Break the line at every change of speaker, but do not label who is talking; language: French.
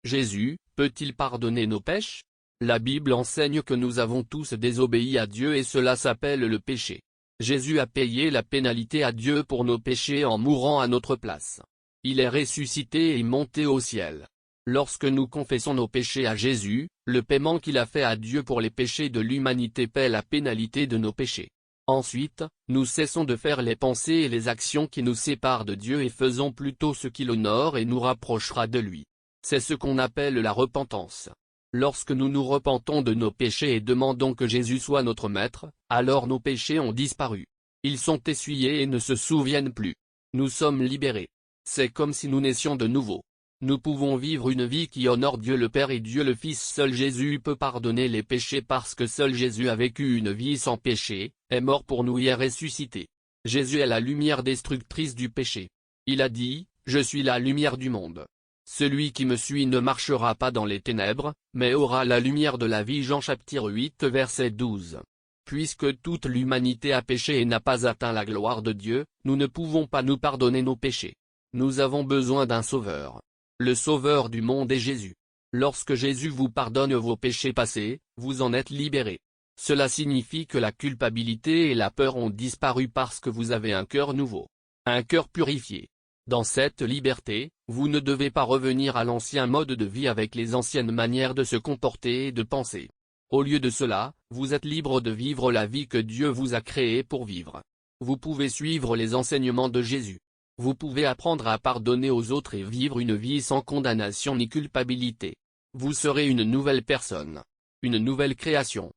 Jésus, peut-il pardonner nos péchés? La Bible enseigne que nous avons tous désobéi à Dieu et cela s'appelle le péché. Jésus a payé la pénalité à Dieu pour nos péchés en mourant à notre place. Il est ressuscité et monté au ciel. Lorsque nous confessons nos péchés à Jésus, le paiement qu'il a fait à Dieu pour les péchés de l'humanité paie la pénalité de nos péchés. Ensuite, nous cessons de faire les pensées et les actions qui nous séparent de Dieu et faisons plutôt ce qui l'honore et nous rapprochera de lui. C'est ce qu'on appelle la repentance. Lorsque nous nous repentons de nos péchés et demandons que Jésus soit notre maître, alors nos péchés ont disparu. Ils sont essuyés et ne se souviennent plus. Nous sommes libérés. C'est comme si nous naissions de nouveau. Nous pouvons vivre une vie qui honore Dieu le Père et Dieu le Fils. Seul Jésus peut pardonner les péchés parce que seul Jésus a vécu une vie sans péché, est mort pour nous et est ressuscité. Jésus est la lumière destructrice du péché. Il a dit, « Je suis la lumière du monde. Celui qui me suit ne marchera pas dans les ténèbres, mais aura la lumière de la vie. » Jean chapitre 8 verset 12. Puisque toute l'humanité a péché et n'a pas atteint la gloire de Dieu, nous ne pouvons pas nous pardonner nos péchés. Nous avons besoin d'un sauveur. Le sauveur du monde est Jésus. Lorsque Jésus vous pardonne vos péchés passés, vous en êtes libérés. Cela signifie que la culpabilité et la peur ont disparu parce que vous avez un cœur nouveau. Un cœur purifié. Dans cette liberté, vous ne devez pas revenir à l'ancien mode de vie avec les anciennes manières de se comporter et de penser. Au lieu de cela, vous êtes libre de vivre la vie que Dieu vous a créée pour vivre. Vous pouvez suivre les enseignements de Jésus. Vous pouvez apprendre à pardonner aux autres et vivre une vie sans condamnation ni culpabilité. Vous serez une nouvelle personne. Une nouvelle création.